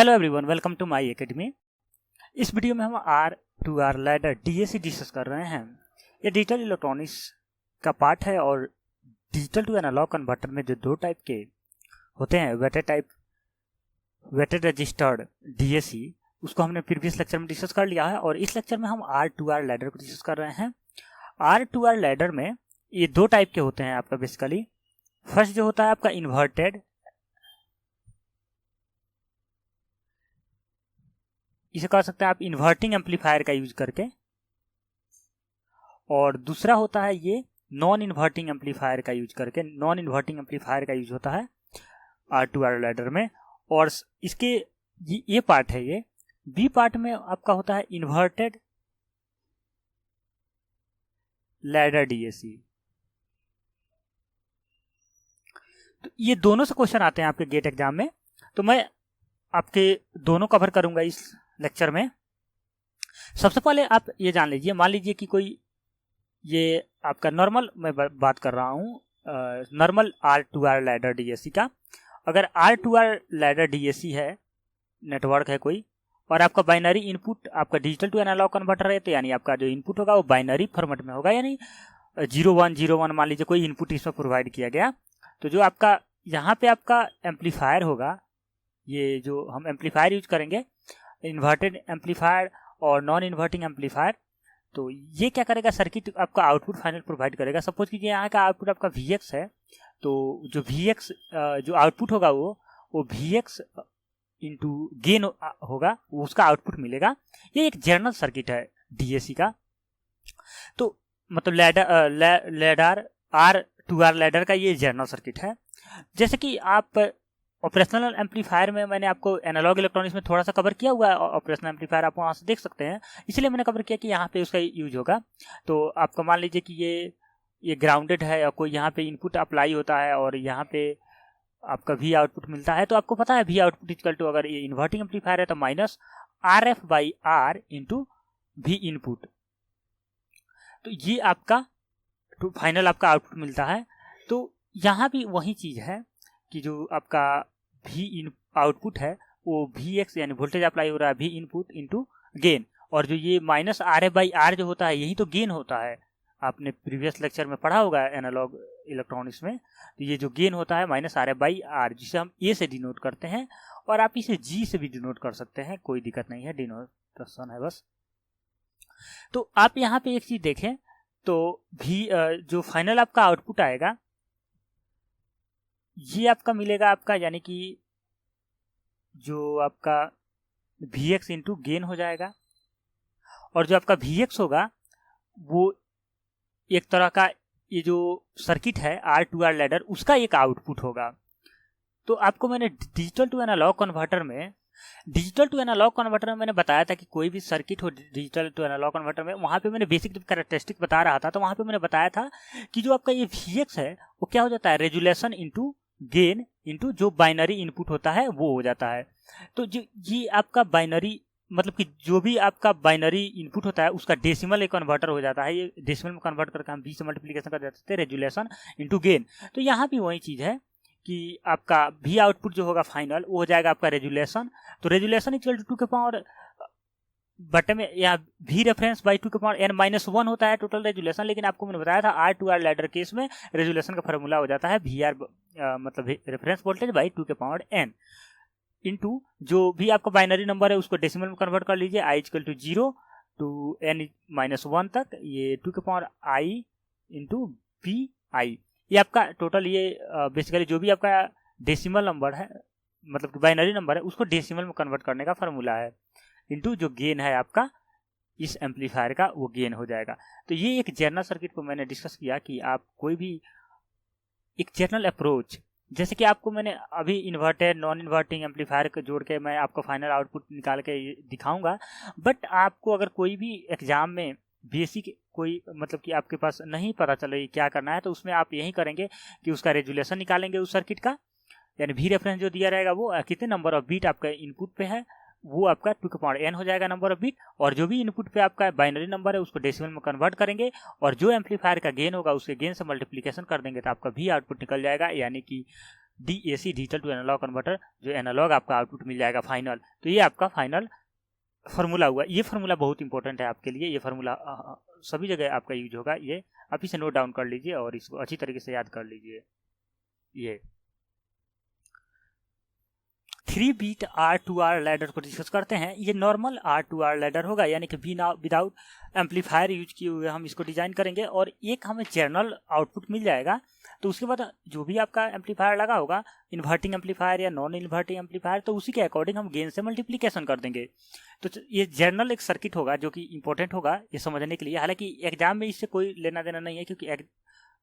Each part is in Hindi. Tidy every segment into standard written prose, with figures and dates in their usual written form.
Hello everyone, welcome to my academy. इस वीडियो में हम R2R लैडर DAC डिस्कस कर रहे हैं। ये डिजिटल इलेक्ट्रॉनिक्स का पार्ट है और डिजिटल टू एनालॉग कन्वर्टर में जो दो टाइप के होते हैं, वेटेड रजिस्टर्ड DAC, उसको हमने प्रीवियस लेक्चर में डिस्कस कर लिया है और इस लेक्चर में हम R2R लैडर को डिस्कस कर रहे हैं। R2R लैडर में ये दो टाइप के होते हैं आपका बेसिकली। फर्स्ट जो होता है आपका इन्वर्टेड, इसे कह सकते हैं आप इन्वर्टिंग एम्पलीफायर का यूज करके, और दूसरा होता है ये नॉन इन्वर्टिंग एम्पलीफायर का यूज करके। नॉन इन्वर्टिंग एम्पलीफायर का यूज होता है R2R लैडर में। और इसके ये पार्ट है, ये बी पार्ट में आपका होता है इन्वर्टेड लैडर DAC। तो ये दोनों से क्वेश्चन आते हैं आपके गेट एग्जाम में, तो मैं आपके दोनों कवर करूंगा इस लेक्चर में। सबसे पहले आप ये जान लीजिए, मान लीजिए कि कोई ये आपका नॉर्मल, मैं बात कर रहा हूँ नॉर्मल R2R लैडर DAC का। अगर R2R लैडर DAC है, नेटवर्क है कोई, और आपका बाइनरी इनपुट आपका डिजिटल टू एनालॉग कन्वर्टर है, तो यानी आपका जो इनपुट होगा वो बाइनरी फॉर्मेट में होगा, यानी 0101 मान लीजिए कोई इनपुट इसमें प्रोवाइड किया गया। तो जो आपका यहाँ पे आपका एम्पलीफायर होगा, ये जो हम एम्पलीफायर यूज करेंगे, इन्वर्टेड एम्पलीफायर और नॉन इन्वर्टिंग एम्पलीफायर, तो ये क्या करेगा, सर्किट आपका आउटपुट फाइनल प्रोवाइड करेगा। सपोज कीजिए यहाँ का आउटपुट आपका Vx है, तो जो Vx जो आउटपुट होगा वो Vx इंटू गेन होगा, उसका आउटपुट मिलेगा। ये एक जनरल सर्किट है DAC का। तो मतलब लैडर R2R लैडर का ये जनरल सर्किट है। जैसे कि आप ऑपरेशनल एम्पलीफायर में मैंने आपको एनालॉग इलेक्ट्रॉनिक्स में थोड़ा सा कवर किया हुआ है, ऑपरेशनल एम्पलीफायर आप वहाँ से देख सकते हैं, इसलिए मैंने कवर किया कि यहाँ पे उसका यूज होगा। तो आपका मान लीजिए कि ये ग्राउंडेड है और कोई यहाँ पे इनपुट अप्लाई होता है और यहाँ पे आपका V आउटपुट मिलता है। तो आपको पता है V आउटपुट इक्वल टू, अगर ये इन्वर्टिंग एम्पलीफायर है तो minus RF/R into V input. तो ये आपका फाइनल आपका आउटपुट मिलता है। तो यहाँ भी वही चीज़ है कि जो आपका V आउटपुट है वो Vx यानी वोल्टेज अप्लाई हो रहा है, V इनपुट इंटू गेन, और जो ये माइनस RF/R जो होता है यही तो गेन होता है। आपने प्रीवियस लेक्चर में पढ़ा होगा एनालॉग इलेक्ट्रॉनिक्स में। तो ये जो गेन होता है माइनस RF/R, जिसे हम A से डिनोट करते हैं, और आप इसे G से भी डिनोट कर सकते हैं, कोई दिक्कत नहीं है, डिनोटेशन है बस। तो आप यहाँ पे एक चीज देखें, तो जो फाइनल आपका आउटपुट आएगा ये आपका मिलेगा आपका, यानी कि जो आपका Vx इंटू गेन हो जाएगा, और जो आपका Vx होगा वो एक तरह का, ये जो सर्किट है R2R लैडर, उसका एक आउटपुट होगा। तो आपको मैंने डिजिटल टू एनालॉग कन्वर्टर में मैंने बताया था कि कोई भी सर्किट हो डिजिटल टू एनालॉग कन्वर्टर में, वहाँ पे मैंने बेसिक कैरेक्टरिस्टिक बता रहा था। तो वहाँ पे मैंने बताया था कि जो आपका ये Vx है वो क्या हो जाता है, रेजुलेशन इंटू गेन इंटू जो बाइनरी इनपुट होता है वो हो जाता है। तो जो ये आपका बाइनरी, मतलब कि जो भी आपका बाइनरी इनपुट होता है उसका डेसिमल एक कन्वर्टर हो जाता है। ये डेसिमल में कन्वर्ट करके हम 20 से मल्टीप्लिकेशन कर देते हैं, रेजुलेशन इंटू गेन। तो यहाँ भी वही चीज़ है कि आपका V आउटपुट जो होगा फाइनल वो हो जाएगा आपका रेजुलेशन। तो रेजुलेशन इक्वल टू 2 के पावर बटे में या V रेफरेंस बाई 2 के पावर n-1 होता है टोटल रेजुलेशन। लेकिन आपको मैंने बताया था R2R लैडर केस में रेजुलेशन का फॉर्मूला हो जाता है VR मतलब रेफरेंस वोल्टेज बाई 2 के पावर n इंटू जो भी आपका बाइनरी नंबर है उसको डेसिमल में कन्वर्ट कर लीजिए, i equal to 0 to n-1 तक, ये 2 के पावर i इंटू VI। ये आपका टोटल, ये बेसिकली जो भी आपका डेसिमल नंबर है, मतलब बाइनरी नंबर है, उसको डेसिमल में कन्वर्ट करने का फार्मूला है, इंटू जो गेन है आपका इस एम्पलीफायर का, वो गेन हो जाएगा। तो ये एक जनरल सर्किट को मैंने डिस्कस किया कि आप कोई भी एक जनरल अप्रोच, जैसे कि आपको मैंने अभी इन्वर्टेड नॉन इन्वर्टिंग एम्पलीफायर को जोड़ के मैं आपको फाइनल आउटपुट निकाल के दिखाऊंगा। बट आपको अगर कोई भी एग्जाम में बेसिक कोई, मतलब कि आपके पास नहीं पता चले क्या करना है, तो उसमें आप यही करेंगे कि उसका रेजुलेशन निकालेंगे उस सर्किट का, यानी V रेफरेंस जो दिया रहेगा वो कितने नंबर ऑफ बीट आपका इनपुट पे है, वो आपका 2 के पावर n हो जाएगा नंबर ऑफ बिट, और जो भी इनपुट पे आपका बाइनरी नंबर है उसको डेसिमल में कन्वर्ट करेंगे, और जो एम्पलीफायर का गेन होगा उसके गेन से मल्टीप्लिकेशन कर देंगे, तो आपका V आउटपुट निकल जाएगा, यानी कि DAC digital to analog converter, जो एनालॉग आपका आउटपुट मिल जाएगा फाइनल। तो ये आपका फाइनल फार्मूला हुआ। ये फार्मूला बहुत इंपॉर्टेंट है आपके लिए, ये फार्मूला सभी जगह आपका यूज होगा। ये आप इसे नोट डाउन कर लीजिए और इसको अच्छी तरीके से याद कर लीजिए। ये 3 बीट R2R लैडर को डिस्कस करते हैं। ये नॉर्मल R2R लैडर होगा, यानी कि विदाउट एम्पलीफायर यूज किए हुए हम इसको डिजाइन करेंगे और एक हमें जनरल आउटपुट मिल जाएगा। तो उसके बाद जो भी आपका एम्पलीफायर लगा होगा, इन्वर्टिंग एम्पलीफायर या नॉन इन्वर्टिंग एम्पलीफायर, तो उसी के अकॉर्डिंग हम गेन से मल्टीप्लीकेशन कर देंगे। तो ये जनरल एक सर्किट होगा जो कि इंपॉर्टेंट होगा ये समझने के लिए। हालांकि एग्जाम में इससे कोई लेना देना नहीं है, क्योंकि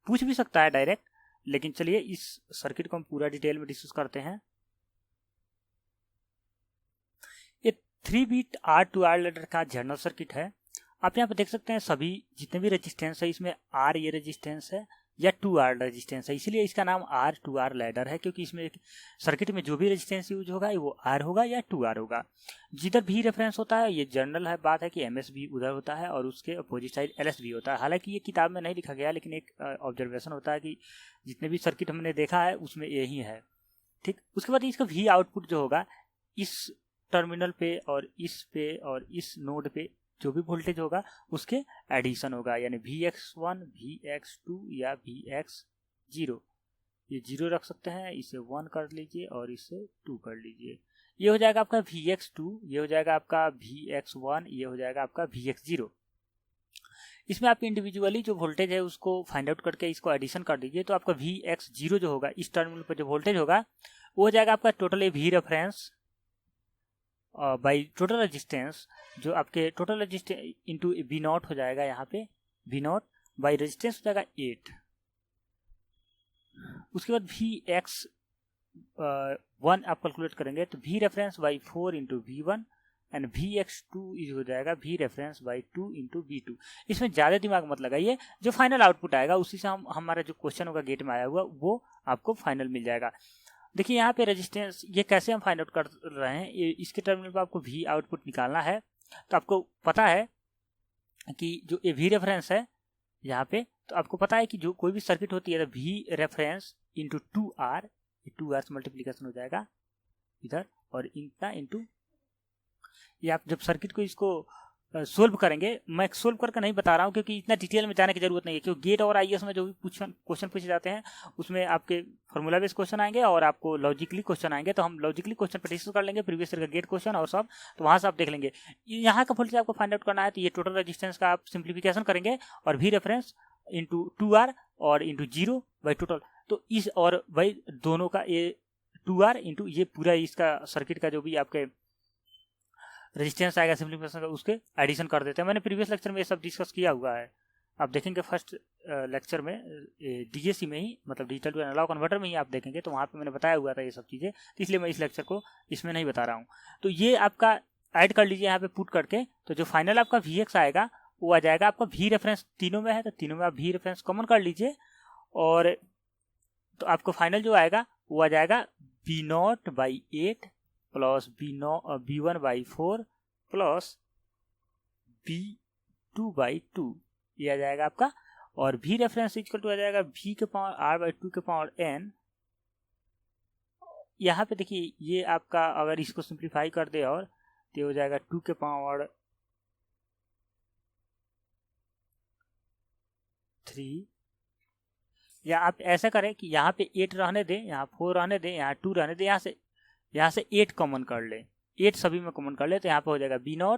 पूछ भी सकता है डायरेक्ट। लेकिन चलिए इस सर्किट को हम पूरा डिटेल में डिस्कस करते हैं। ये 3 बीट R2R लैडर का जनरल सर्किट है। आप यहाँ पे देख सकते हैं सभी जितने भी रेजिस्टेंस है इसमें R ये रेजिस्टेंस है या 2R रेजिस्टेंस है, इसलिए इसका नाम R2R लैडर है, क्योंकि इसमें सर्किट में जो भी रेजिस्टेंस यूज होगा वो R होगा या 2R होगा। जिधर भी रेफरेंस होता है, ये जनरल है बात है कि MS भी उधर होता है और उसके अपोजिट साइड LS भी होता है। हालांकि ये किताब में नहीं लिखा गया, लेकिन एक ऑब्जर्वेशन होता है कि जितने भी सर्किट हमने देखा है उसमें यही है। ठीक, उसके बाद इसका V आउटपुट जो होगा इस टर्मिनल पे और इस नोड पे जो भी वोल्टेज होगा उसके एडिशन होगा, यानी Vx1 Vx2 या Vx0। ये 0 रख सकते हैं, इसे 1 कर लीजिए और इसे 2 कर लीजिए। ये हो जाएगा आपका Vx2, ये हो जाएगा आपका Vx1, ये हो जाएगा आपका Vx0। इसमें आप इंडिविजुअली जो वोल्टेज है उसको फाइंड आउट करके इसको एडिशन कर दीजिए। तो आपका Vx0 जो होगा इस टर्मिनल पर जो वोल्टेज होगा वो हो जाएगा आपका total V reference by total resistance, जो आपके टोटल रेजिस्टेंस इंटू V0 हो जाएगा। यहाँ पे V0 बाई रेजिस्टेंस हो जाएगा 8। उसके बाद Vx1 आप कैलकुलेट करेंगे तो V reference by 4 into V1 and Vx2 हो जाएगा V reference by 2 into V2। इसमें ज़्यादा दिमाग मत लगाइए, जो फाइनल आउटपुट आएगा उसी से हमारा जो क्वेश्चन होगा गेट में आया हुआ वो आपको फाइनल मिल जाएगा। देखिए यहाँ पे रेजिस्टेंस ये कैसे हम फाइंड आउट कर रहे हैं, इसके टर्मिनल पर आपको V आउटपुट निकालना है। तो आपको पता है कि जो ये V रेफरेंस है यहाँ पे, तो आपको पता है कि जो कोई भी सर्किट होती है तो V reference into 2R, 2R से मल्टीप्लीकेशन हो जाएगा इधर, और इनका इंटू ये आप जब सर्किट को इसको सोल्व करेंगे, मैं सोल्व करके नहीं बता रहा हूँ क्योंकि इतना डिटेल में जाने की जरूरत नहीं है, क्योंकि गेट और IAS में जो भी क्वेश्चन पूछे जाते हैं उसमें आपके फॉर्मूला बेस्ड क्वेश्चन आएंगे और आपको लॉजिकली क्वेश्चन आएंगे। तो हम लॉजिकली क्वेश्चन पर डिस्कस कर लेंगे, प्रीवियस ईयर का गेट क्वेश्चन और सब, तो वहाँ से आप देख लेंगे। यहाँ का वोल्टेज आपको फाइंड आउट करना है, तो ये टोटल रेजिस्टेंस का आप सिंप्लीफिकेशन करेंगे और V रेफरेंस इंटू 2R और इंटू 0 बाई टोटल। तो इस और भाई दोनों का ये 2R इंटू ये पूरा इसका सर्किट का जो भी आपके रेजिस्टेंस आएगा सिंप्लीफिकेशन का, उसके एडिशन कर देते हैं। मैंने प्रीवियस लेक्चर में ये सब डिस्कस किया हुआ है, आप देखेंगे फर्स्ट लेक्चर में DAC में ही, मतलब डिजिटल टू एनालॉग कन्वर्टर में ही आप देखेंगे, तो वहाँ पे मैंने बताया हुआ था ये सब चीज़ें, तो इसलिए मैं इस लेक्चर को इसमें नहीं बता रहा हूँ। तो ये आपका ऐड कर लीजिए यहाँ पे पुट करके, तो जो फाइनल आपका Vx आएगा वो आ जाएगा आपका V रेफरेंस, तीनों में है तो तीनों में आप V रेफरेंस कॉमन कर लीजिए, और तो आपको फाइनल जो आएगा वो आ जाएगा V0 by 8 plus V1 by 4 plus V2 by 2, ये आ जाएगा आपका। और V रेफरेंस इक्वल टू आ जाएगा V के पावर R बाई 2 के पावर N। यहाँ पे देखिए ये आपका अगर इसको सिंप्लीफाई कर दे और तो हो जाएगा 2 के पावर 3, या आप ऐसा करें कि यहाँ पे 8 रहने दें, यहाँ 4 रहने दें, यहाँ 2 रहने दें, यहाँ से 8 कॉमन कर ले, 8 सभी में कॉमन कर ले, तो यहाँ पे हो जाएगा V0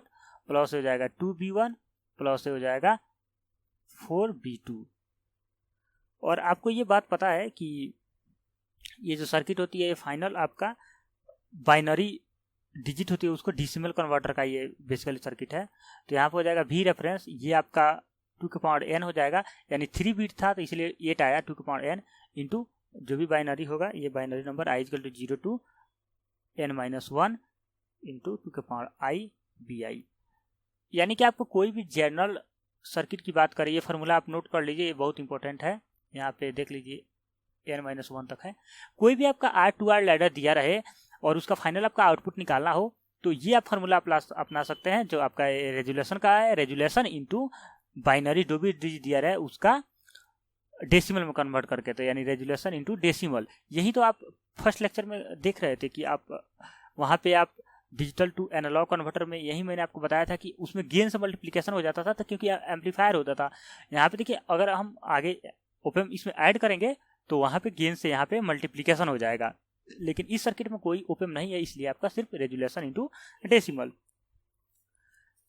प्लस हो जाएगा 2V1 प्लस हो जाएगा 4V2। और आपको ये बात पता है कि ये जो सर्किट होती है ये फाइनल आपका बाइनरी डिजिट होती है उसको डेसिमल कन्वर्टर का ये बेसिकली सर्किट है। तो यहाँ पे हो जाएगा V रेफरेंस, ये आपका 2 के पावर n हो जाएगा, यानी 3 बीट था तो इसलिए 8 आया 2 के पावर n इंटू जो भी बाइनरी होगा, ये binary number i equal to 0 to n-1 into 2 के पावर i bi। यानी कि आपको कोई भी जनरल सर्किट की बात करें, ये फार्मूला आप नोट कर लीजिए, ये बहुत इंपॉर्टेंट है, यहाँ पे देख लीजिए n-1 तक है। कोई भी आपका R2R लैडर दिया रहे और उसका फाइनल आपका आउटपुट निकालना हो तो ये आप फार्मूला अपना सकते हैं, जो आपका रेजुलेशन का है, रेजुलेशन इंटू बाइनरी जो भी डिजिट दिया रहे उसका डेसिमल में कन्वर्ट करके, तो यानी रेजुलेशन इनटू डेसिमल। यही तो आप फर्स्ट लेक्चर में देख रहे थे कि आप वहाँ पे आप डिजिटल टू एनालॉग कन्वर्टर में, यही मैंने आपको बताया था कि उसमें गेन से मल्टीप्लिकेशन हो जाता था, तो क्योंकि एम्पलीफायर होता था। यहाँ पे देखिए अगर हम आगे ओपेम इसमें ऐड करेंगे तो वहाँ पे गेन से यहाँ पे मल्टीप्लिकेशन हो जाएगा, लेकिन इस सर्किट में कोई ओपेम नहीं है, इसलिए आपका सिर्फ resolution into decimal.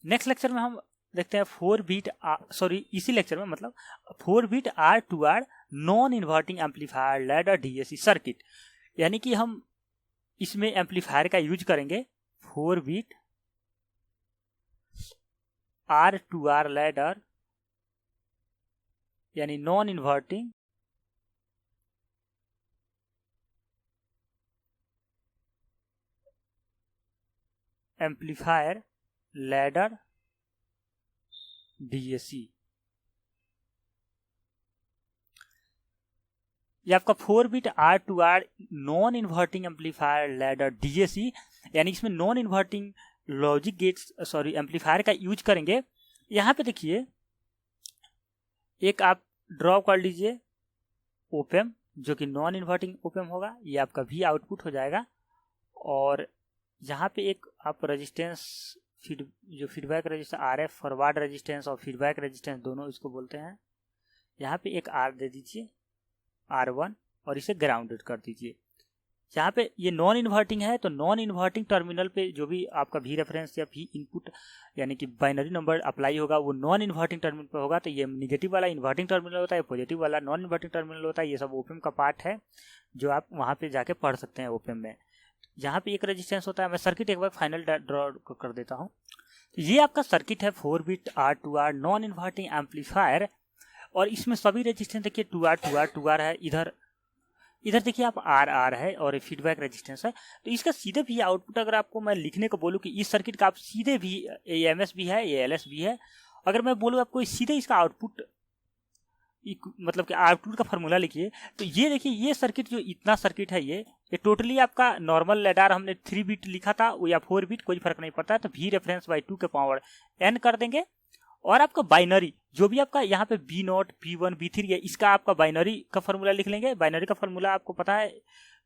Next lecture में हम देखते हैं 4 बीट, सॉरी इसी लेक्चर में मतलब 4 bit R2R non inverting amplifier ladder DAC circuit, यानी कि हम इसमें एम्पलीफायर का यूज करेंगे 4 बीट R2R लैडर, यानी non inverting amplifier ladder DAC. ये आपका 4 bit R2R non inverting amplifier ladder DAC, यानी इसमें non inverting logic gates sorry amplifier का यूज करेंगे। यहाँ पे देखिए एक आप ड्रॉ कर लीजिए ओपेम, जो कि नॉन इन्वर्टिंग ओपेम होगा, ये आपका भी आउटपुट हो जाएगा। और यहाँ पे एक आप रेजिस्टेंस जो feedback resistance RF forward resistance और फीडबैक रेजिस्टेंस दोनों इसको बोलते हैं, यहाँ पे एक R दे दीजिए R1 और इसे ग्राउंडेड कर दीजिए। यहाँ पे ये नॉन इन्वर्टिंग है, तो नॉन इन्वर्टिंग टर्मिनल पे जो भी आपका भी रेफरेंस या भी इनपुट यानी कि बाइनरी नंबर अप्लाई होगा वो नॉन इन्वर्टिंग टर्मिनल पे होगा। तो ये निगेटिव वाला इन्वर्टिंग टर्मिनल होता है, पॉजिटिव वाला नॉन इन्वर्टिंग टर्मिनल होता है। ये सब ओपेम का पार्ट है जो आप वहाँ पे जाके पढ़ सकते हैं ओपेम में। यहाँ पे एक रेजिस्टेंस होता है, मैं सर्किट एक बार फाइनल ड्रॉ कर देता हूँ। ये आपका सर्किट है 4 bit R2R non inverting amplifier, और इसमें सभी रेजिस्टेंस देखिए 2R है, इधर देखिए आप R है और फीडबैक रेजिस्टेंस है। तो इसका सीधे भी आउटपुट अगर आपको मैं लिखने को बोलूँ कि इस सर्किट का आप सीधे भी AMS भी है, ALS भी है, अगर मैं बोलूँ आपको सीधे इसका आउटपुट मतलब कि आउटपुट का फार्मूला लिखिए, तो ये देखिए ये सर्किट जो इतना सर्किट है ये टोटली आपका नॉर्मल लैडर हमने 3 बीट लिखा था या 4 बीट कोई फर्क नहीं पड़ता है, तो V रेफरेंस बाई 2 के पावर n कर देंगे। और आपका बाइनरी जो भी आपका यहाँ पे B0 B1 B3 है, इसका आपका बाइनरी का फार्मूला लिख लेंगे। बाइनरी का फार्मूला आपको पता है,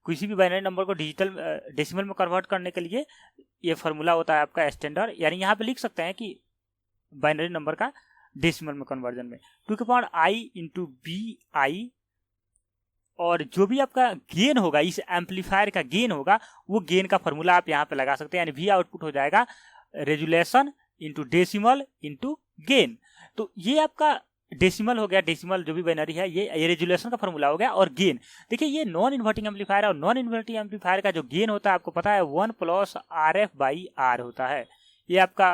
किसी भी बाइनरी नंबर को डिजिटल डेसिमल में कन्वर्ट करने के लिए ये फार्मूला होता है आपका स्टैंडर्ड, यानी यहाँ पे लिख सकते हैं कि बाइनरी नंबर का डेसिमल में कन्वर्जन में 2 के पावर I इंटू BI, और जो भी आपका गेन होगा इस एम्पलीफायर का गेन होगा वो गेन का फार्मूला आप यहाँ पे लगा सकते हैं, यानी V आउटपुट हो जाएगा resolution into decimal into gain. तो ये आपका डेसिमल हो गया, डेसिमल जो भी बाइनरी है ये रेजुलेशन का फार्मूला हो गया। और गेन देखिए ये नॉन इन्वर्टिंग एम्पलीफायर है, और नॉन इन्वर्टिंग एम्पलीफायर का जो गेन होता है आपको पता है 1 प्लस RF बाई R होता है। ये आपका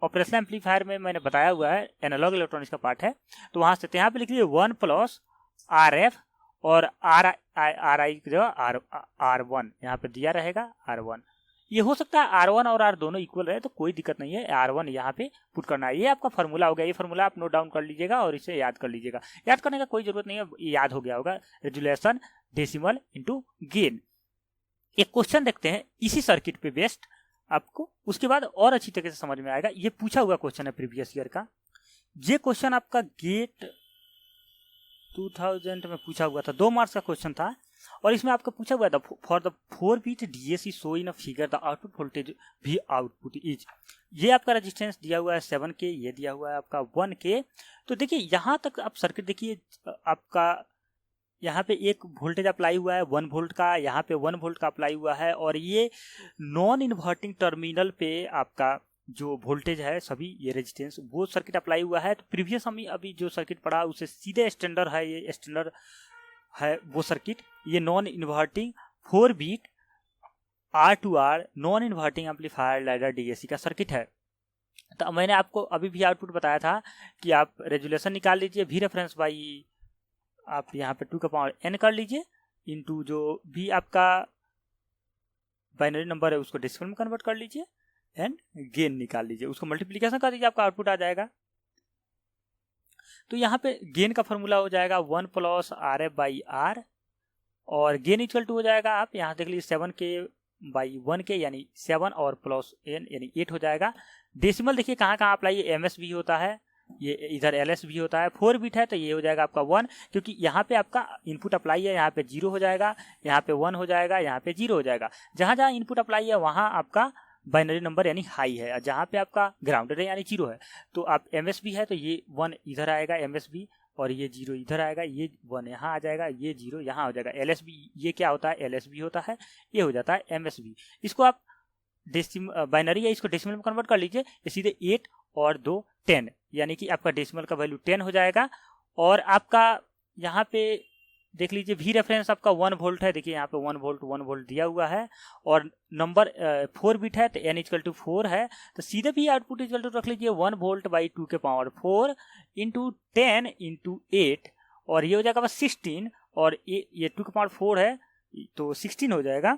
ऑपरेशनल एम्पलीफायर में मैंने बताया हुआ है, एनालॉग इलेक्ट्रॉनिक्स का पार्ट है, तो वहां से यहाँ पे लिख लीजिए 1 प्लस RF और RI जो R1 यहाँ पे दिया रहेगा R1। ये हो सकता है R1 और R दोनों इक्वल रहे तो कोई दिक्कत नहीं है, R1 यहाँ पे पुट करना है। ये आपका फार्मूला हो गया, ये फार्मूला आप नोट डाउन कर लीजिएगा और इसे याद कर लीजिएगा। याद करने का कोई जरूरत नहीं है, याद हो गया होगा, रेजुलेशन डेसिमल इंटू गेन। एक क्वेश्चन देखते हैं इसी सर्किट पे बेस्ड आपको, उसके बाद और अच्छी तरीके से समझ में आएगा। ये पूछा हुआ क्वेश्चन है प्रीवियस ईयर का, ये क्वेश्चन आपका गेट 2000 में पूछा हुआ था, 2 मार्क्स का क्वेश्चन था, और इसमें आपको पूछा हुआ था for the 4 bit DAC show in a figure the output voltage भी आउटपुट इज। ये आपका रेजिस्टेंस दिया हुआ है 7K, ये दिया हुआ है आपका 1K। तो देखिए यहाँ तक आप सर्किट देखिए, आपका यहाँ पे एक वोल्टेज अप्लाई हुआ है 1 वोल्ट का, यहाँ पे 1 वोल्ट का अप्लाई हुआ है, और ये नॉन इन्वर्टिंग टर्मिनल पे आपका जो वोल्टेज है सभी ये रेजिस्टेंस वो सर्किट अप्लाई हुआ है। तो प्रीवियस हम अभी जो सर्किट पढ़ा उससे सीधे स्टैंडर्ड है, ये स्टैंडर्ड है वो सर्किट। ये non inverting 4 bit R2R non inverting amplifier ladder DAC का सर्किट है। तो मैंने आपको अभी भी आउटपुट बताया था कि आप रेजुलेशन निकाल लीजिए, V रेफरेंस बाई आप यहाँ पे 2 का पावर n कर लीजिए, इंटू जो भी आपका बाइनरी नंबर है उसको डेसिमल में कन्वर्ट कर लीजिए, एंड गेन निकाल लीजिए, उसको मल्टीप्लिकेशन कर दीजिए, आपका आउटपुट आ जाएगा। तो यहाँ पे गेन का फॉर्मूला हो जाएगा 1 प्लस RF बाई R, और गेन इक्वल टू हो जाएगा आप यहाँ देख लीजिए 7K बाई 1K, यानी 7 और प्लस n यानी 8 हो जाएगा। डेसिमल देखिए कहाँ कहाँ अप्लाई, MS भी होता है, ये इधर LS भी होता है। 4 बिट है तो ये हो जाएगा आपका 1, क्योंकि यहाँ पे आपका इनपुट अप्लाई है, यहाँ पे 0 हो जाएगा, यहाँ पे 1 हो जाएगा, यहाँ पे 0 हो जाएगा। जहाँ जहाँ इनपुट अप्लाई है वहाँ आपका बाइनरी नंबर यानी हाई है, और जहाँ पे आपका ग्राउंडेड है यानी 0 है तो आप MSB है तो ये 1 इधर आएगा MSB, और ये 0 इधर आएगा, ये 1 यहाँ आ जाएगा, ये 0 यहाँ हो जाएगा। LSB ये क्या होता है, LSB होता है, ये हो जाता है MSB। इसको आप बाइनरी है इसको डेसिमल में कन्वर्ट कर लीजिए, ये सीधे 8 और 2 10, यानी कि आपका डेसिमल का वैल्यू 10 हो जाएगा। और आपका यहाँ पे देख लीजिए V रेफरेंस आपका 1 वोल्ट है, देखिए यहाँ पे 1 वोल्ट दिया हुआ है, और नंबर 4 बिट है तो n इक्वल टू 4 है, तो सीधे भी आउटपुट इक्वल टू रख लीजिए 1 वोल्ट बाई 2 के पावर 4 इंटू 10 इंटू 8, और ये हो जाएगा बस 16, और ये 2 के पावर 4 है तो 16 हो जाएगा,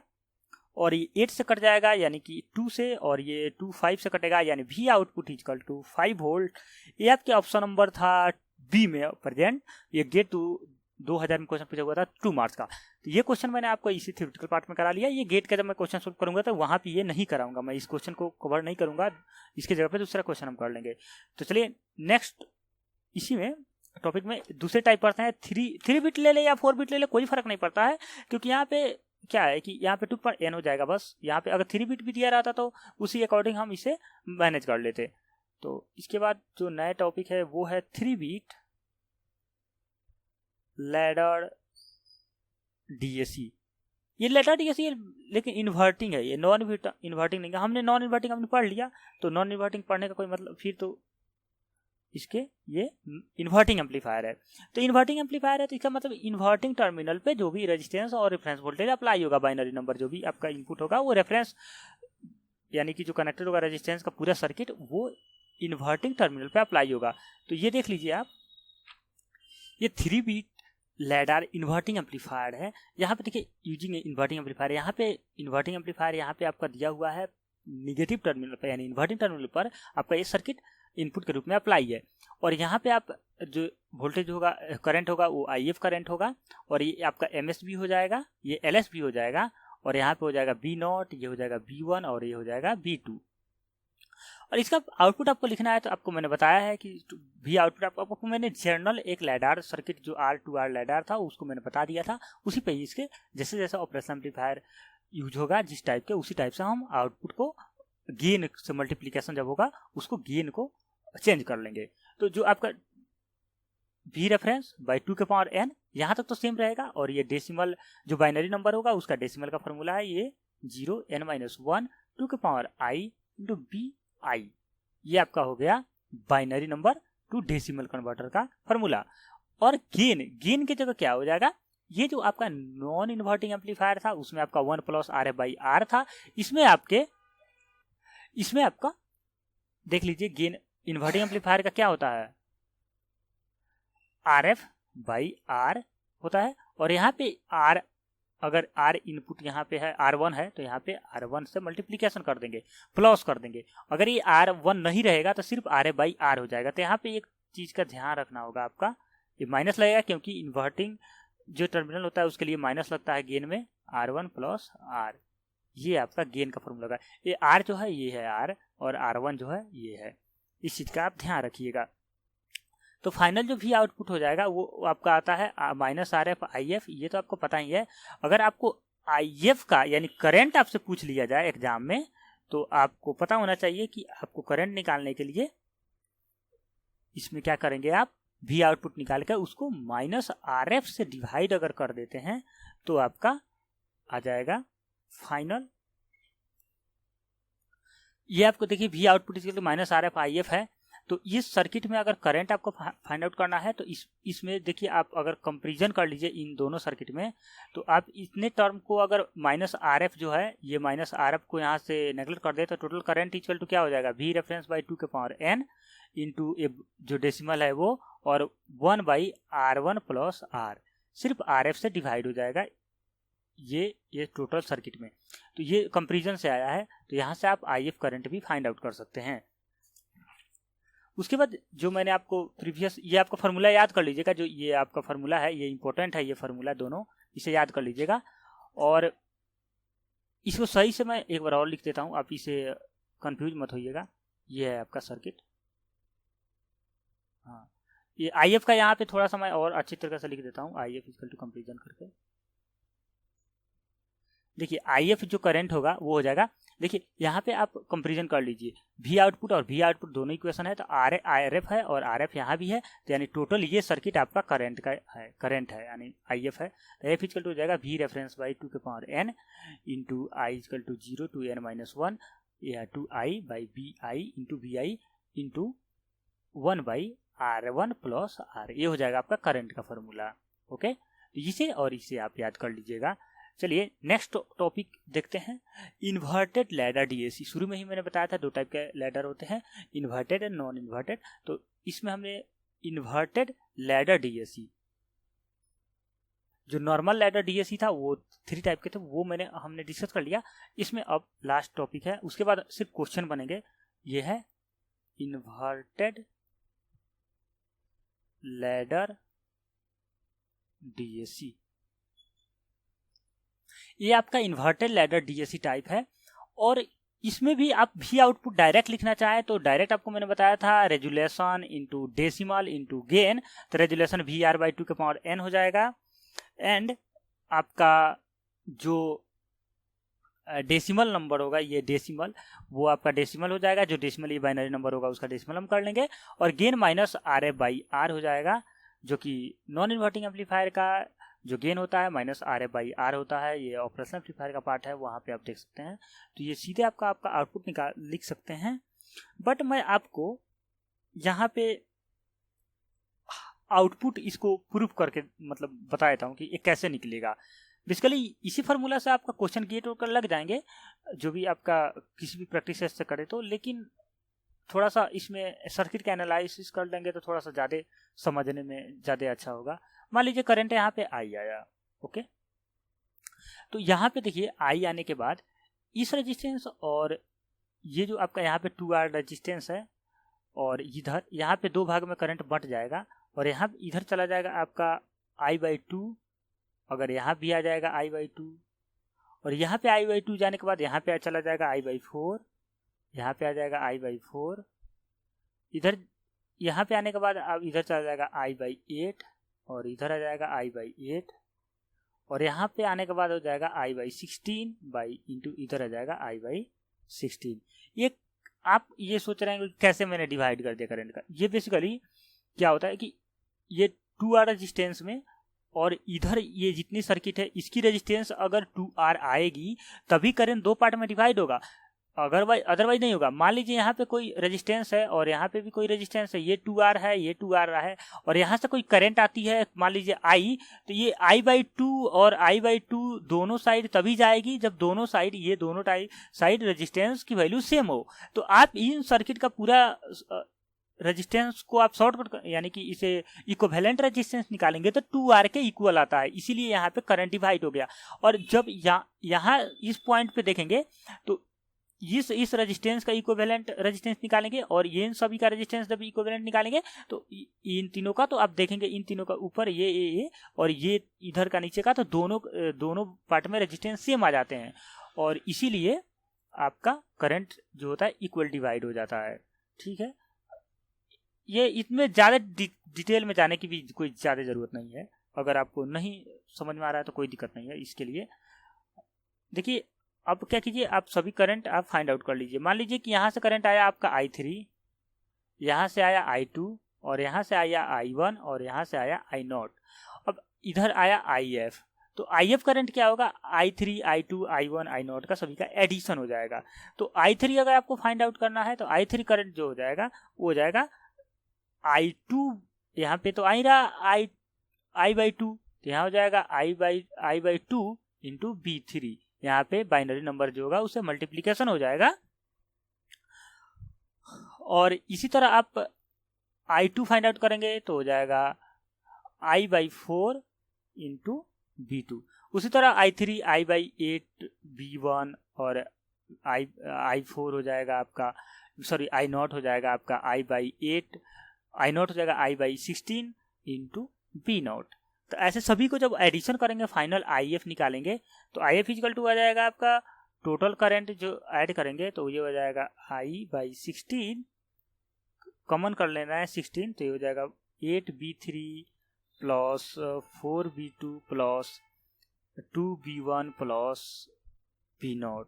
और ये 8 से कट जाएगा यानी कि 2 से, और ये 2 5 से कटेगा यानी V output equal to 5 volt. ये आपके ऑप्शन नंबर था बी में प्रेजेंट। ये गेट टू 2000 में क्वेश्चन पूछा हुआ था 2 मार्क्स का, तो ये क्वेश्चन मैंने आपको इसी थ्योरेटिकल पार्ट में करा लिया। ये गेट का जब मैं क्वेश्चन सोल्व करूंगा तो वहाँ पे ये नहीं कराऊंगा, मैं इस क्वेश्चन को कवर नहीं करूंगा, इसके जगह पे दूसरा क्वेश्चन हम कर लेंगे। तो चलिए नेक्स्ट इसी में टॉपिक में दूसरे टाइप पढ़ते हैं। 3 बिट ले ले या 4 बिट ले ले कोई फर्क नहीं पड़ता है, क्योंकि यहाँ पे क्या है कि यहाँ पे 2 पर n हो जाएगा बस। यहाँ पे अगर 3 बिट भी दिया रहता तो उसी अकॉर्डिंग हम इसे मैनेज कर लेते। तो इसके बाद जो नया टॉपिक है वो है 3 बिट लैडर DAC। ये लैडर DAC लेकिन इन्वर्टिंग है, ये नॉन इन्वर्टिंग नहीं है। हमने नॉन इन्वर्टिंग हमने पढ़ लिया, तो नॉन इन्वर्टिंग पढ़ने का कोई मतलब, फिर तो इसके ये इन्वर्टिंग एम्पलीफायर है। तो इन्वर्टिंग एम्पलीफायर है तो इसका मतलब इन्वर्टिंग टर्मिनल पे जो भी रेजिस्टेंस और रेफरेंस वोल्टेज अप्लाई होगा, बाइनरी नंबर जो भी आपका इनपुट होगा वो रेफरेंस यानी कि जो कनेक्टेड होगा रेजिस्टेंस का पूरा सर्किट वो इन्वर्टिंग टर्मिनल पे अप्लाई होगा। तो ये देख लीजिए आप, ये 3 बिट लैडर इन्वर्टिंग एम्पलीफायर है। यहाँ पे देखिए यूजिंग इन्वर्टिंग एम्पलीफायर, यहाँ पे इन्वर्टिंग एम्पलीफायर यहाँ पे आपका दिया हुआ है निगेटिव टर्मिनल पर, यानी इन्वर्टिंग टर्मिनल पर आपका ये सर्किट इनपुट के रूप में अप्लाई है। और यहाँ पे आप जो वोल्टेज होगा करंट होगा वो IF करंट होगा, और ये आपका MSB हो जाएगा, ये LSB हो जाएगा, और यहाँ पे हो जाएगा B0, ये हो जाएगा B1, और ये हो जाएगा B2। और इसका आउटपुट आपको लिखना है तो आपको मैंने बताया है कि V आउटपुट आपको मैंने जर्नल एक लैडर सर्किट जो R2R लैडर था उसको मैंने बता दिया था, उसी पे इसके जैसे जैसे ऑपरेशन एम्पलीफायर यूज होगा जिस टाइप के उसी टाइप से हम आउटपुट को गेन से मल्टीप्लीकेशन जब होगा उसको गेन को चेंज कर लेंगे। तो जो आपका V रेफरेंस बाई 2 के पावर n यहाँ तक तो सेम रहेगा, और ये डेसिमल जो बाइनरी नंबर होगा उसका डेसिमल का फॉर्मूला है ये 0 n - 1 2 के पावर I इंटू BI। ये आपका हो गया binary number two decimal converter का फॉर्मूला। और गेन की जगह क्या हो जाएगा, ये जो आपका नॉन इन्वर्टिंग एम्पलीफायर था उसमें आपका 1 + RF/R था, इसमें आपका देख लीजिए गेन इन्वर्टिंग एम्पलीफायर का क्या होता है RF/R होता है। और यहाँ पे R अगर R इनपुट यहाँ पे है R1 है तो यहाँ पे R1 से मल्टीप्लीकेशन कर देंगे, प्लस कर देंगे। अगर ये R1 नहीं रहेगा तो सिर्फ RF/R हो जाएगा। तो यहाँ पे एक चीज का ध्यान रखना होगा आपका, ये माइनस लगेगा क्योंकि इन्वर्टिंग जो टर्मिनल होता है उसके लिए माइनस लगता है गेन में R1 + R। ये आपका गेन का फॉर्मूला है। ये R जो है ये है R, और R1 जो है ये है, इस चीज का आप ध्यान रखिएगा। तो फाइनल जो भी आउटपुट हो जाएगा वो आपका आता है -RF/IF। ये तो आपको पता ही है। अगर आपको IF का यानी करंट आपसे पूछ लिया जाए एग्जाम में तो आपको पता होना चाहिए कि आपको करंट निकालने के लिए इसमें क्या करेंगे, आप V आउटपुट निकाल कर उसको -RF से डिवाइड अगर कर देते हैं तो आपका आ जाएगा फाइनल। ये आपको देखिए V आउटपुट इसके लिए -RF/IF है। तो इस सर्किट में अगर करंट आपको फाइंड आउट करना है तो इसमें देखिए आप अगर कंपैरिजन कर लीजिए इन दोनों सर्किट में, तो आप इतने टर्म को अगर -RF जो है ये -RF को यहाँ से नेगलेक्ट कर दे तो टोटल करंट इक्वल टू क्या हो जाएगा, V रेफरेंस बाई 2 के पावर n इंटू जो डेसिमल है वो, और 1/R1 + R, सिर्फ RF से डिवाइड हो जाएगा ये टोटल सर्किट में। तो ये कंपैरिजन से आया है, तो यहाँ से आप IF करंट भी फाइंड आउट कर सकते हैं। उसके बाद जो मैंने आपको प्रीवियस, ये आपका फार्मूला याद कर लीजिएगा, जो ये आपका फार्मूला है ये इंपॉर्टेंट है, ये फार्मूला दोनों इसे याद कर लीजिएगा। और इसको सही से मैं एक बार और लिख देता हूँ, आप इसे कंफ्यूज मत होइएगा। ये है आपका सर्किट, हाँ, ये आई एफ का यहाँ पे थोड़ा सा मैं और अच्छी तरह से लिख देता हूँ, I F equal to comparison करके। देखिए आई एफ जो करंट होगा वो हो जाएगा, देखिए यहाँ पे आप कंपेरिजन कर लीजिए, वी आउटपुट और वी आउटपुट दोनों इक्वेशन है, तो आर एफ है और आर एफ यहाँ भी है, तो यानी टोटल ये सर्किट आपका करंट का है, करंट है यानी आई एफ है। तो एफ इक्वल टू हो जाएगा वी रेफरेंस बाई 2 के power n into i equal to 0 to n minus 1 या to i by b i into v i into 1 by R1 plus R, ये हो जाएगा आपका करंट का फॉर्मूला। ओके, तो इसे और इसे आप याद कर लीजिएगा। चलिए नेक्स्ट टॉपिक देखते हैं, इन्वर्टेड लैडर डीएसी। शुरू में ही मैंने बताया था दो टाइप के लैडर होते हैं, इन्वर्टेड एंड नॉन इन्वर्टेड। तो इसमें हमने इन्वर्टेड लैडर डीएसी, जो नॉर्मल लैडर डीएसी था वो 3 टाइप के थे, वो हमने डिस्कस कर लिया। इसमें अब लास्ट टॉपिक है, उसके बाद सिर्फ क्वेश्चन बनेंगे। ये है इन्वर्टेड लैडर डीएसी। ये आपका इन्वर्टेड लैडर डीएसी टाइप है, और इसमें भी आप भी आउटपुट डायरेक्ट लिखना चाहे तो डायरेक्ट आपको मैंने बताया था resolution into decimal into gain, तो रेजुलेशन वी आर बाई 2 के पावर n हो जाएगा, एंड आपका जो डेसिमल नंबर होगा, ये डेसिमल वो आपका डेसिमल हो जाएगा, जो डेसिमल ये बाइनरी नंबर होगा उसका डेसिमल हम कर लेंगे, और gain minus R F by R हो जाएगा, जो कि नॉन इन्वर्टिंग एम्पलीफायर का जो गेन होता है minus R F by R होता है, ये ऑपरेशनल एम्पलीफायर का पार्ट है, वहाँ पे आप देख सकते हैं। तो ये सीधे आपका आउटपुट लिख सकते हैं, बट मैं आपको यहाँ पे आउटपुट इसको प्रूफ करके मतलब बता देता हूँ कि ये कैसे निकलेगा। बेसिकली इसी फार्मूला से आपका क्वेश्चन गेट होकर लग जाएंगे, जो भी आपका किसी भी प्रैक्टिस से करे तो, लेकिन थोड़ा सा इसमें सर्किट का एनालिसिस कर लेंगे तो थोड़ा सा ज़्यादा समझने में ज़्यादा अच्छा होगा। मान लीजिए करंट यहाँ पे आई आया, ओके, तो यहाँ पे देखिए आई आने के बाद इस रेजिस्टेंस और ये जो आपका यहाँ पे 2R रेजिस्टेंस है, और इधर यहाँ पे 2 भाग में करंट बंट जाएगा, और यहाँ इधर चला जाएगा आपका I बाई 2, अगर यहाँ भी आ जाएगा I बाई 2, और यहाँ पे I बाई 2 जाने के बाद यहाँ पे चला जाएगा I बाई 4, यहाँ पे आ जाएगा I बाई 4, इधर यहाँ पे आने के बाद अब इधर चला जाएगा I बाई 8, और इधर आ जाएगा I बाई 8, और यहाँ पे आने के बाद हो जाएगा I बाई 16 बाई इंटू इधर आ जाएगा I बाई 16। ये आप ये सोच रहे हैं कि कैसे मैंने डिवाइड कर दिया करंट का, ये बेसिकली क्या होता है कि ये 2R रेजिस्टेंस में, और इधर ये जितनी सर्किट है इसकी रेजिस्टेंस अगर 2R आएगी तभी करंट 2 पार्ट में डिवाइड होगा, अदरवाइज नहीं होगा। मान लीजिए यहाँ पे कोई रेजिस्टेंस है और यहाँ पे भी कोई रेजिस्टेंस है, ये 2R है, ये 2R है, और यहाँ से कोई करंट आती है मान लीजिए I, तो ये I बाई 2 और I बाई 2 दोनों साइड तभी जाएगी जब दोनों साइड, ये दोनों साइड रेजिस्टेंस की वैल्यू सेम हो। तो आप इन सर्किट का पूरा रेजिस्टेंस को आप शॉर्ट यानी कि इसे इक्विवेलेंट रेजिस्टेंस निकालेंगे तो 2R के इक्वल आता है, इसीलिए यहाँ पे करंट डिवाइड हो गया। और जब यहाँ इस पॉइंट पे देखेंगे तो इस रेजिस्टेंस का इक्विवेलेंट रेजिस्टेंस निकालेंगे, और ये इन सभी का रेजिस्टेंस जब इक्विवेलेंट निकालेंगे तो इन तीनों का, तो आप देखेंगे इन तीनों का ऊपर ये और ये इधर का नीचे का, तो दोनों पार्ट में रेजिस्टेंस सेम आ जाते हैं, और इसीलिए आपका करंट जो होता है इक्वल डिवाइड हो जाता है। ठीक है, ये इसमें ज़्यादा डिटेल में जाने की भी कोई ज़्यादा ज़रूरत नहीं है, अगर आपको नहीं समझ में आ रहा है तो कोई दिक्कत नहीं है इसके लिए। देखिए अब क्या कीजिए, आप सभी करंट आप फाइंड आउट कर लीजिए। मान लीजिए कि यहाँ से करंट आया आपका I3, यहाँ से आया I2, और यहाँ से आया I1, और यहाँ से आया I0, अब इधर आया IF। तो IF करंट क्या होगा, I3, I2, I1, I0 का सभी का एडिशन हो जाएगा। तो I3 अगर आपको फाइंड आउट करना है तो I3 करंट जो हो जाएगा वो हो जाएगा I2, यहाँ पे तो आई रहा I बाई 2, तो यहाँ हो जाएगा I बाई 2 इंटू B3, यहाँ पे बाइनरी नंबर जो होगा उससे मल्टीप्लीकेशन हो जाएगा। और इसी तरह आप I2 फाइंड आउट करेंगे तो हो जाएगा I बाई 4 इंटू B2। उसी तरह I3 I बाई 8 B1, और I4 हो जाएगा आपका, सॉरी I0 हो जाएगा आपका I बाई 8, I0 हो जाएगा I बाई 16 इंटू B0। तो ऐसे सभी को जब एडिशन करेंगे फाइनल IF निकालेंगे तो IF इक्वल टू आ जाएगा आपका टोटल करंट जो ऐड करेंगे, तो ये हो जाएगा I बाई 16 कॉमन कर लेना है 16, तो ये हो जाएगा 8b3 plus 4b2 plus 2b1 plus b0।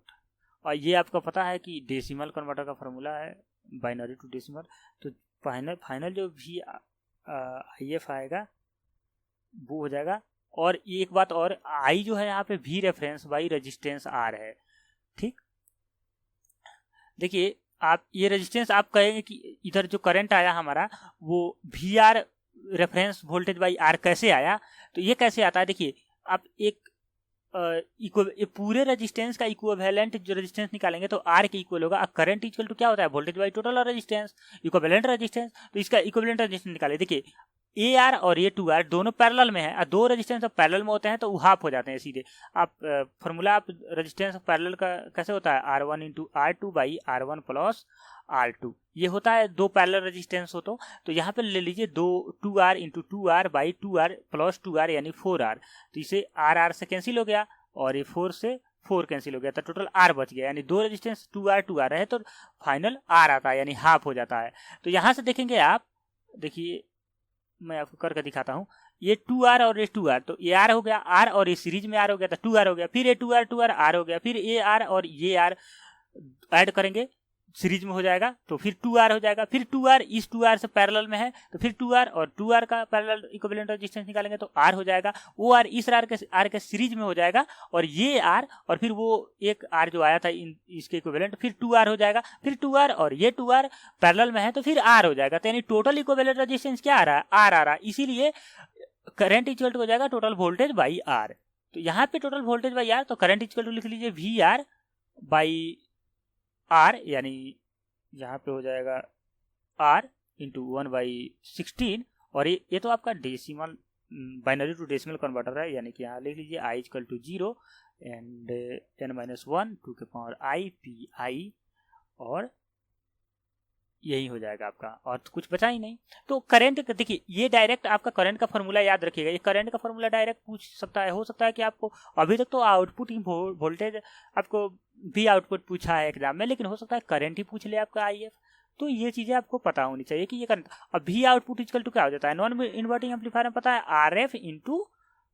और ये आपका पता है कि डेसिमल कन्वर्टर का फार्मूला है बाइनरी टू डेसिमल। तो फाइनल जो भी आई एफ आएगा वो हो जाएगा। और एक बात और, आई जो है यहाँ पे भी रेफरेंस बाई रेजिस्टेंस आर है। ठीक, देखिए आप ये रेजिस्टेंस आप कहेंगे कि इधर जो करंट आया हमारा वो V R reference voltage by R कैसे आया। तो ये कैसे आता है, देखिए आप एक पूरे रेजिस्टेंस का इक्विवेलेंट जो रेजिस्टेंस निकालेंगे तो आर के इक्वल होगा। करंट इक्वल टू क्या होता है, वोल्टेज बाई टोटल और रेजिस्टेंस, इक्विवेलेंट रेजिस्टेंस। तो इसका इक्विवेलेंट रेजिस्टेंस निकाले, देखिए ए आर और ए टू आर दोनों पैरेलल में है, और दो रेजिस्टेंस जब पैरेलल में होते हैं तो वो हाफ हो जाते हैं सीधे। आप फॉर्मूला आप रेजिस्टेंस पैरेलल का कैसे होता है, R1 into R2 by R1 plus R2, ये होता है दो पैरेलल रेजिस्टेंस हो। तो यहाँ पे ले लीजिए 2R into 2R by 2R plus 2R यानी 4R। तो इसे R से कैंसिल हो गया और ये 4 से 4 कैंसिल हो गया, तो टोटल R बच गया। यानी दो रेजिस्टेंस 2R है तो फाइनल R आता है, यानी हाफ हो जाता है। तो यहाँ से देखेंगे आप, देखिए मैं आपको करके दिखाता हूँ, ये 2R और ये 2R, तो ये R हो गया, R और ये सीरीज में R हो गया तो 2R हो गया, फिर ये 2R R हो गया, फिर ये R और ये R ऐड करेंगे सीरीज में हो जाएगा तो फिर 2R हो जाएगा, फिर 2R इस 2R से पैरेलल में है तो फिर 2R और 2R का पैरेलल इक्विवेलेंट रेजिस्टेंस निकालेंगे तो R हो जाएगा, वो R इस R के सीरीज में हो जाएगा, और ये R और फिर वो एक R जो आया था इसके इक्विवेलेंट, फिर 2R हो जाएगा, फिर 2R और ये 2R पैरेलल में है तो फिर R हो जाएगा। तो यानी टोटल इक्विवेलेंट रेजिस्टेंस क्या आ रहा है, R आ रहा है। इसीलिए करंट इक्वल टू हो जाएगा टोटल वोल्टेज बाई R। तो यहाँ पे टोटल वोल्टेज बाई R, तो करंट इक्वल टू लिख लीजिए VR बाई R, यानी यहाँ पे हो जाएगा R इंटू 1/16। और ये तो आपका decimal binary to decimal converter है, यानी कि यहाँ लिख लीजिए I equal to 0 and n-1 2 के पावर I PI, और यही हो जाएगा आपका, और तो कुछ बचा ही नहीं। तो करंट, देखिए ये डायरेक्ट आपका करंट का फॉर्मूला याद रखिएगा, ये करंट का फॉर्मूला डायरेक्ट पूछ सकता है, हो सकता है कि आपको अभी तक तो आउटपुट ही वोल्टेज आपको भी आउटपुट पूछा है एग्जाम में, लेकिन हो सकता है करंट ही पूछ ले आपका IF। तो ये चीजें आपको पता होनी चाहिए कि ये करंट। अब भी आउटपुट इक्वल टू क्या हो जाता है, नॉन इन्वर्टिंग एम्पलीफायर में पता है RF इंटू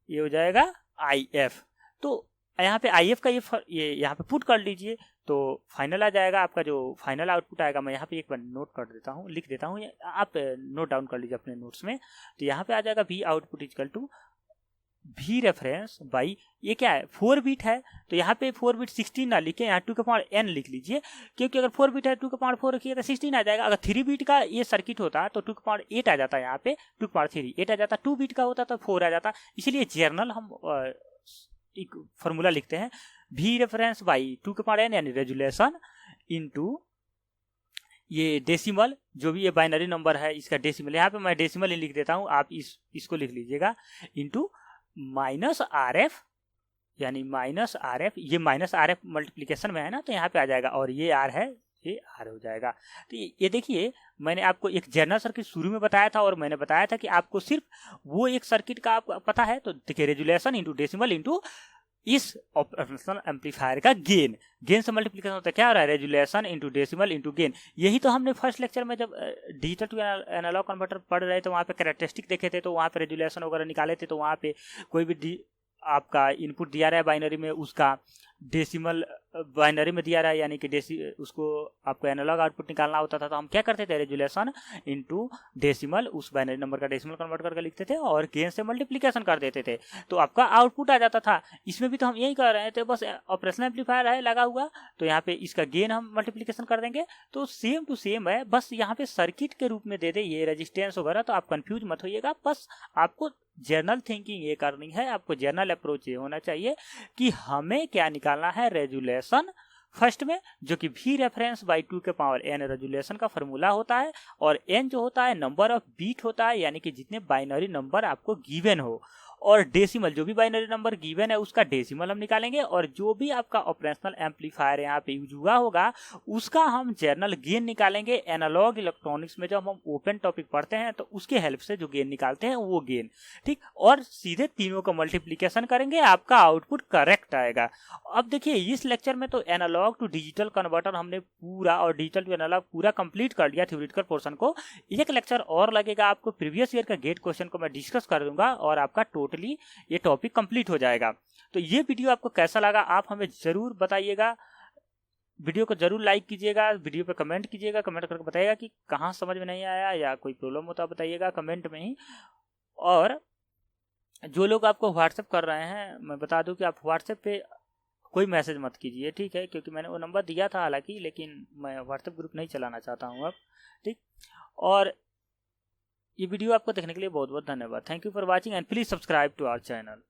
ये हो जाएगा IF। तो यहाँ पे IF का ये यहाँ पे पुट कर लीजिए तो फाइनल आ जाएगा आपका, जो फाइनल आउटपुट आएगा। मैं यहाँ पे एक बार नोट कर देता हूँ, लिख देता हूँ, आप नोट डाउन कर लीजिए अपने नोट्स में। तो यहाँ पे आ जाएगा V output equal to V reference by, ये क्या है 4 बिट है, तो यहाँ पे 4 बिट 16 ना लिखे, यहाँ 2 के पावर n लिख लीजिए, क्योंकि अगर 4 बिट है 2 के पावर 4 रखिए तो 16 आ जाएगा। अगर 3 बिट का ये सर्किट होता तो 2 के पावर 8 आ जाता, यहाँ पे 2 के पावर 3 8 आ जाता, 2 बिट का होता तो 4 आ जाता। इसीलिए जर्नल हम एक फॉर्मूला लिखते हैं V रेफरेंस बाई 2 के पावर n यानी रेजुलेशन इंटू ये डेसिमल, जो भी ये बाइनरी नंबर है इसका डेसिमल, यहाँ पे मैं डेसिमल ही लिख देता हूँ, आप इसको लिख लीजिएगा, इंटू माइनस RF, यानी माइनस RF, ये माइनस RF मल्टीप्लिकेशन में है ना, तो यहाँ पे आ जाएगा, और ये R है, ये R हो जाएगा। तो ये देखिए मैंने आपको एक जनरल सर्किट शुरू में बताया था, और मैंने बताया था कि आपको सिर्फ वो एक सर्किट का आपको पता है। तो देखिए रेजुलेशन इंटू डेसिमल इंटू इस ऑपरेशनल एम्पलीफायर का गेन से मल्टीप्लिकेशन होता है, क्या हो रहा है, resolution into decimal into gain. यही तो हमने फर्स्ट लेक्चर में जब डिजिटल टू एनालॉग कन्वर्टर पढ़ रहे थे, वहाँ पे कैरेक्टरिस्टिक देखे थे, तो वहाँ पे रेजुलेशन वगैरह निकाले थे, तो वहाँ पे कोई भी आपका इनपुट दिया रहा है बाइनरी में, उसका डेसिमल बाइनरी में दिया रहा है, यानी कि उसको आपको एनालॉग आउटपुट निकालना होता था, तो हम क्या करते थे, रेजुलेशन इनटू डेसिमल, उस बाइनरी नंबर का डेसिमल कन्वर्ट करके लिखते थे और गेन से मल्टीप्लिकेशन कर देते थे, तो आपका आउटपुट आ जाता था। इसमें भी तो हम यही कर रहे थे, बस ऑपरेशनल एम्पलीफायर है लगा हुआ, तो यहाँ पे इसका गेन हम मल्टीप्लिकेशन कर देंगे, तो सेम टू सेम है, बस यहाँ पे सर्किट के रूप में दे दे ये रेजिस्टेंस वगैरह, तो आप कंफ्यूज मत होइएगा। बस आपको जर्नल थिंकिंग ये करनी है, आपको जर्नल अप्रोच ये होना चाहिए कि हमें क्या निकालना है, रेजुलेशन फर्स्ट में, जो कि V रेफरेंस बाई 2 के पावर n रेजुलेशन का फॉर्मूला होता है, और n जो होता है नंबर ऑफ बीट होता है, यानी कि जितने बाइनरी नंबर आपको गिवन हो, और डेसिमल, जो भी बाइनरी नंबर गिवन है उसका डेसिमल हम निकालेंगे, और जो भी आपका ऑपरेशनल एम्पलीफायर यहाँ पे यूज हुआ होगा उसका हम जर्नल गेन निकालेंगे। एनालॉग इलेक्ट्रॉनिक्स में जब हम ओपन टॉपिक पढ़ते हैं तो उसके हेल्प से जो गेन निकालते हैं वो गेन, ठीक, और सीधे तीनों का मल्टीप्लीकेशन करेंगे, आपका आउटपुट करेक्ट आएगा। अब देखिए इस लेक्चर में तो एनालॉग टू डिजिटल कन्वर्टर हमने पूरा और डिजिटल टू एनालॉग पूरा कंप्लीट कर लिया थ्योरेटिकल पोर्शन को। एक लेक्चर और लगेगा आपको, प्रीवियस ईयर का गेट क्वेश्चन को मैं डिस्कस कर दूंगा और आपका टोटली ये टॉपिक कंप्लीट हो जाएगा। तो ये वीडियो आपको कैसा लगा आप हमें जरूर बताइएगा, वीडियो को जरूर लाइक कीजिएगा, वीडियो पे कमेंट कीजिएगा, कमेंट करके बताइएगा कि कहाँ समझ में नहीं आया या कोई प्रॉब्लम होता बताइएगा कमेंट में ही। और जो लोग आपको व्हाट्सएप कर रहे हैं, मैं बता दूं कि आप व्हाट्सएप पे कोई मैसेज मत कीजिए, ठीक है, क्योंकि मैंने वो नंबर दिया था हालांकि, लेकिन मैं व्हाट्सएप ग्रुप नहीं चलाना चाहता हूँ अब, ठीक। और ये वीडियो आपको देखने के लिए बहुत बहुत धन्यवाद। Thank you for watching and please subscribe to our channel.